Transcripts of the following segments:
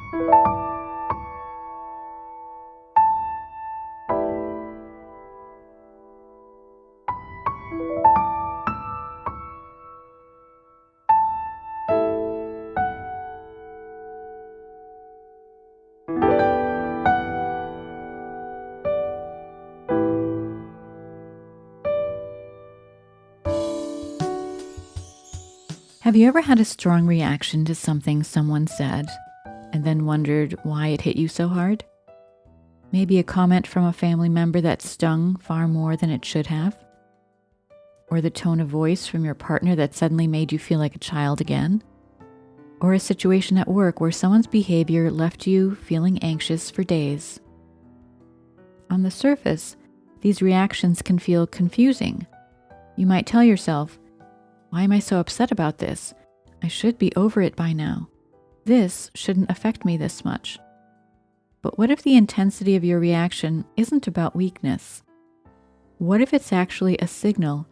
Have you ever had a strong reaction to something someone said and then wondered why it hit you so hard? Maybe a comment from a family member that stung far more than it should have? Or the tone of voice from your partner that suddenly made you feel like a child again? Or a situation at work where someone's behavior left you feeling anxious for days? On the surface, these reactions can feel confusing. You might tell yourself, "Why am I so upset about this? I should be over it by now. This shouldn't affect me this much." But what if the intensity of your reaction isn't about weakness? What if it's actually a signal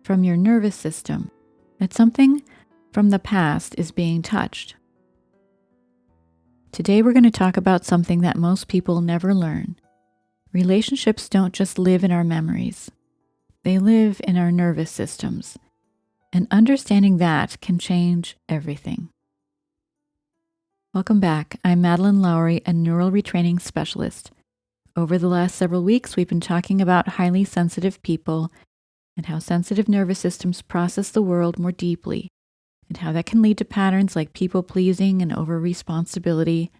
from your nervous system that something from the past is being touched? Today we're going to talk about something that most people never learn. Relationships don't just live in our memories. They live in our nervous systems. And understanding that can change everything. Welcome back. I'm Madeleine Lowry, a neural retraining specialist. Over the last several weeks, we've been talking about highly sensitive people and how sensitive nervous systems process the world more deeply, and how that can lead to patterns like people-pleasing and over-responsibility,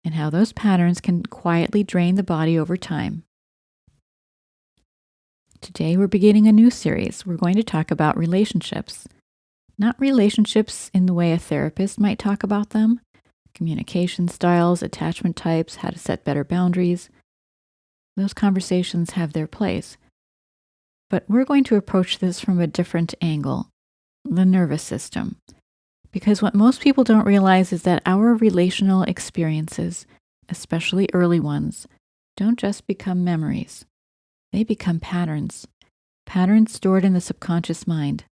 and how those patterns can quietly drain the body over time. Today, we're beginning a new series. We're going to talk about relationships. Not relationships in the way a therapist might talk about them, communication styles, attachment types, how to set better boundaries. Those conversations have their place. But we're going to approach this from a different angle, the nervous system. Because what most people don't realize is that our relational experiences, especially early ones, don't just become memories. They become patterns stored in the subconscious mind,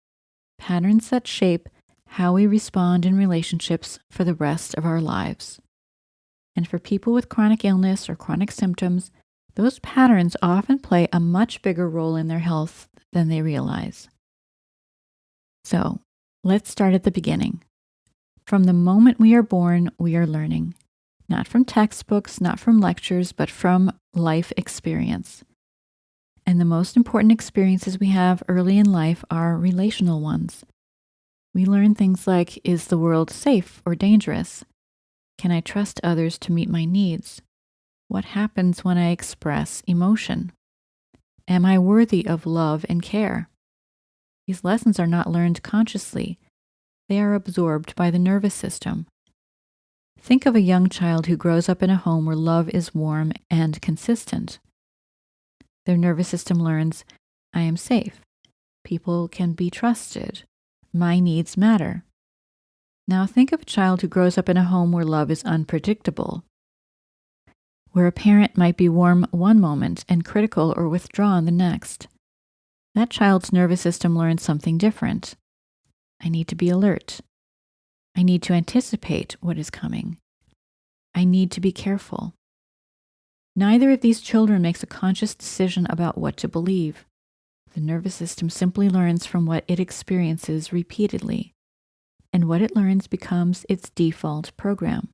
patterns that shape how we respond in relationships for the rest of our lives. And for people with chronic illness or chronic symptoms, those patterns often play a much bigger role in their health than they realize. So, let's start at the beginning. From the moment we are born, we are learning, not from textbooks, not from lectures, but from life experience. And the most important experiences we have early in life are relational ones. We learn things like, is the world safe or dangerous? Can I trust others to meet my needs? What happens when I express emotion? Am I worthy of love and care? These lessons are not learned consciously. They are absorbed by the nervous system. Think of a young child who grows up in a home where love is warm and consistent. Their nervous system learns, I am safe. People can be trusted. My needs matter. Now think of a child who grows up in a home where love is unpredictable, where a parent might be warm one moment and critical or withdrawn the next. That child's nervous system learns something different. I need to be alert. I need to anticipate what is coming. I need to be careful. Neither of these children makes a conscious decision about what to believe. The nervous system simply learns from what it experiences repeatedly, and what it learns becomes its default program.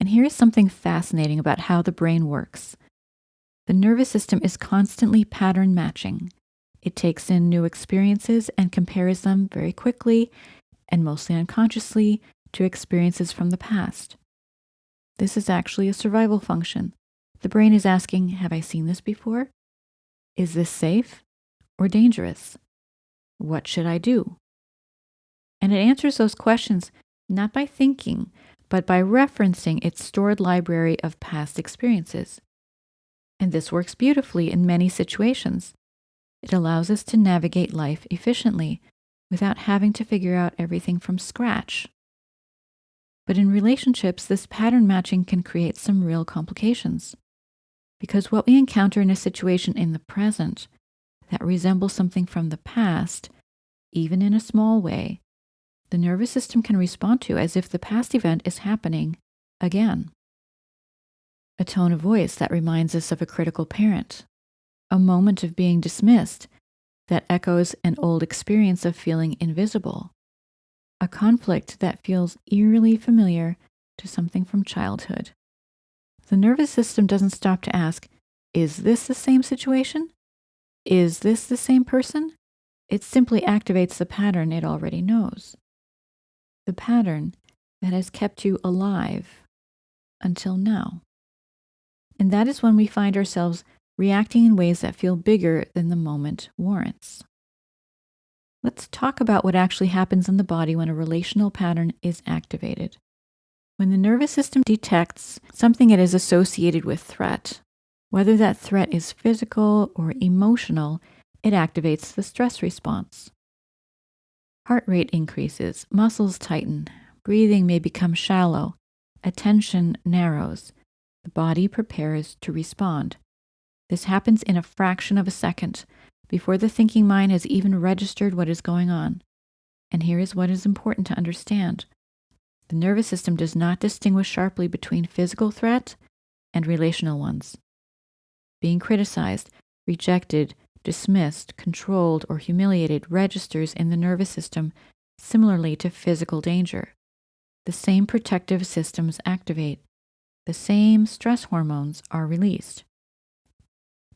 And here is something fascinating about how the brain works. The nervous system is constantly pattern matching. It takes in new experiences and compares them very quickly and mostly unconsciously to experiences from the past. This is actually a survival function. The brain is asking, have I seen this before? Is this safe or dangerous? What should I do? And it answers those questions not by thinking, but by referencing its stored library of past experiences. And this works beautifully in many situations. It allows us to navigate life efficiently without having to figure out everything from scratch. But in relationships, this pattern matching can create some real complications. Because what we encounter in a situation in the present that resembles something from the past, even in a small way, the nervous system can respond to as if the past event is happening again. A tone of voice that reminds us of a critical parent, a moment of being dismissed that echoes an old experience of feeling invisible, a conflict that feels eerily familiar to something from childhood. The nervous system doesn't stop to ask, is this the same situation? Is this the same person? It simply activates the pattern it already knows. The pattern that has kept you alive until now. And that is when we find ourselves reacting in ways that feel bigger than the moment warrants. Let's talk about what actually happens in the body when a relational pattern is activated. When the nervous system detects something it is associated with threat, whether that threat is physical or emotional, it activates the stress response. Heart rate increases, muscles tighten, breathing may become shallow, attention narrows. The body prepares to respond. This happens in a fraction of a second, before the thinking mind has even registered what is going on. And here is what is important to understand. The nervous system does not distinguish sharply between physical threat and relational ones. Being criticized, rejected, dismissed, controlled, or humiliated registers in the nervous system similarly to physical danger. The same protective systems activate. The same stress hormones are released.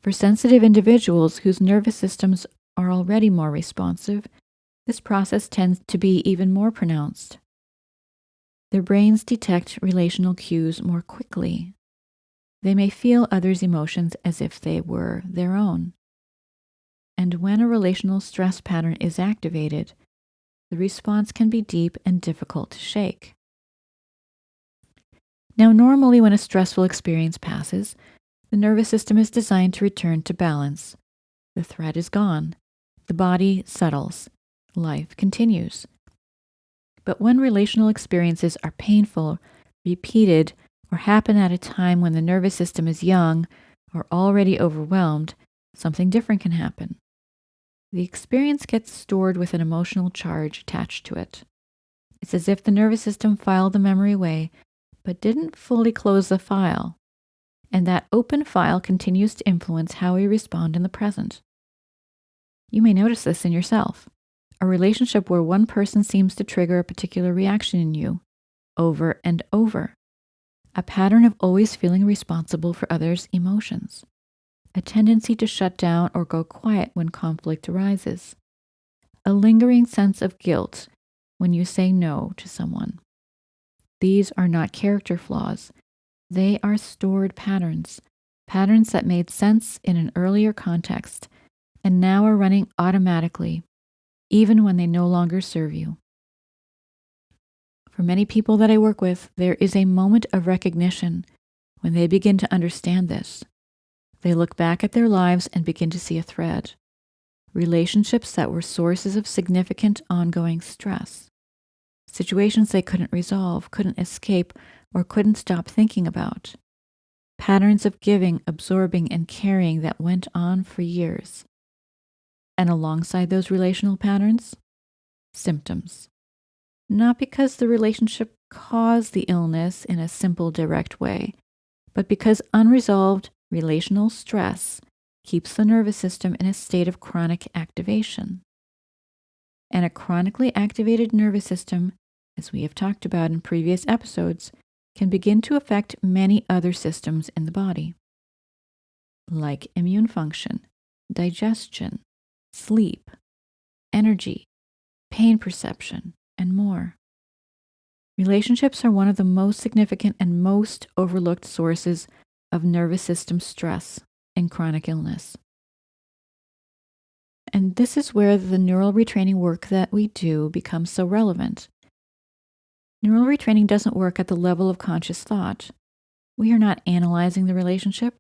For sensitive individuals whose nervous systems are already more responsive, this process tends to be even more pronounced. Their brains detect relational cues more quickly. They may feel others' emotions as if they were their own. And when a relational stress pattern is activated, the response can be deep and difficult to shake. Now, normally when a stressful experience passes, the nervous system is designed to return to balance. The threat is gone. The body settles. Life continues. But when relational experiences are painful, repeated, or happen at a time when the nervous system is young or already overwhelmed, something different can happen. The experience gets stored with an emotional charge attached to it. It's as if the nervous system filed the memory away, but didn't fully close the file. And that open file continues to influence how we respond in the present. You may notice this in yourself. A relationship where one person seems to trigger a particular reaction in you, over and over. A pattern of always feeling responsible for others' emotions. A tendency to shut down or go quiet when conflict arises. A lingering sense of guilt when you say no to someone. These are not character flaws. They are stored patterns, patterns that made sense in an earlier context and now are running automatically, even when they no longer serve you. For many people that I work with, there is a moment of recognition when they begin to understand this. They look back at their lives and begin to see a thread. Relationships that were sources of significant ongoing stress. Situations they couldn't resolve, couldn't escape, or couldn't stop thinking about. Patterns of giving, absorbing, and carrying that went on for years. And alongside those relational patterns, symptoms. Not because the relationship caused the illness in a simple, direct way, but because unresolved relational stress keeps the nervous system in a state of chronic activation. And a chronically activated nervous system, as we have talked about in previous episodes, can begin to affect many other systems in the body, like immune function, digestion, sleep, energy, pain perception, and more. Relationships are one of the most significant and most overlooked sources of nervous system stress and chronic illness. And this is where the neural retraining work that we do becomes so relevant. Neural retraining doesn't work at the level of conscious thought. We are not analyzing the relationship.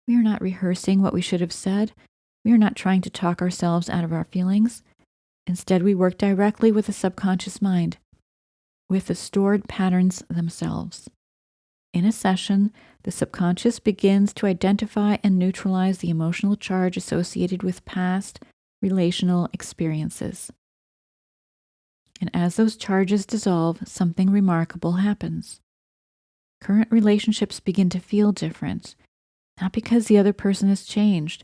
We are not rehearsing what we should have said. We are not trying to talk ourselves out of our feelings. Instead, we work directly with the subconscious mind, with the stored patterns themselves. In a session, the subconscious begins to identify and neutralize the emotional charge associated with past relational experiences. And as those charges dissolve, something remarkable happens. Current relationships begin to feel different, not because the other person has changed,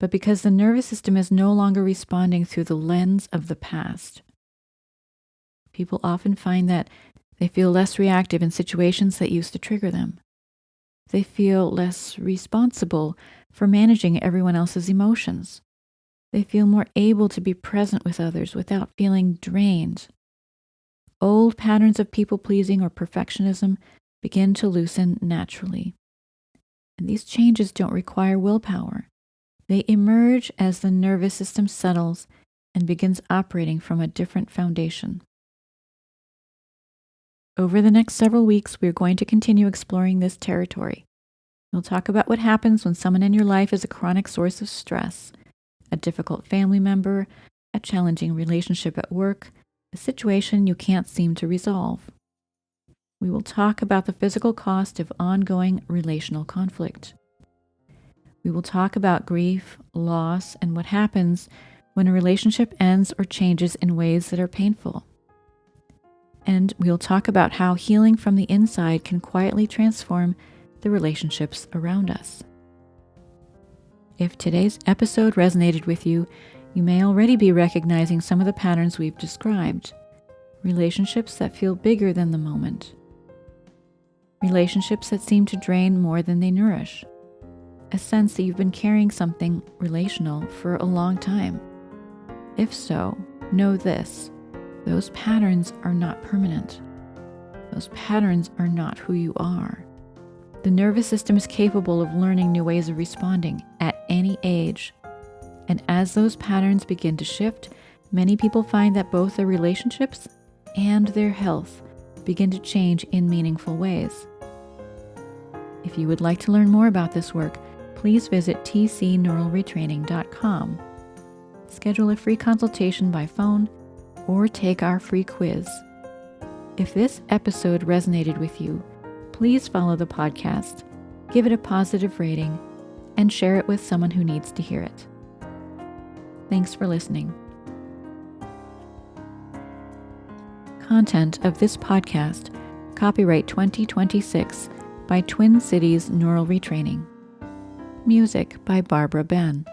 but because the nervous system is no longer responding through the lens of the past. People often find that they feel less reactive in situations that used to trigger them. They feel less responsible for managing everyone else's emotions. They feel more able to be present with others without feeling drained. Old patterns of people-pleasing or perfectionism begin to loosen naturally. And these changes don't require willpower. They emerge as the nervous system settles and begins operating from a different foundation. Over the next several weeks, we're going to continue exploring this territory. We'll talk about what happens when someone in your life is a chronic source of stress, a difficult family member, a challenging relationship at work, a situation you can't seem to resolve. We will talk about the physical cost of ongoing relational conflict. We will talk about grief, loss, and what happens when a relationship ends or changes in ways that are painful. And we'll talk about how healing from the inside can quietly transform the relationships around us. If today's episode resonated with you, you may already be recognizing some of the patterns we've described. Relationships that feel bigger than the moment. Relationships that seem to drain more than they nourish. A sense that you've been carrying something relational for a long time. If so, know this. Those patterns are not permanent. Those patterns are not who you are. The nervous system is capable of learning new ways of responding at any age. And as those patterns begin to shift, many people find that both their relationships and their health begin to change in meaningful ways. If you would like to learn more about this work, please visit tcneuralretraining.com. Schedule a free consultation by phone or take our free quiz. If this episode resonated with you, please follow the podcast, give it a positive rating, and share it with someone who needs to hear it. Thanks for listening. Content of this podcast, copyright 2026 by Twin Cities Neural Retraining. Music by Barbara Ben.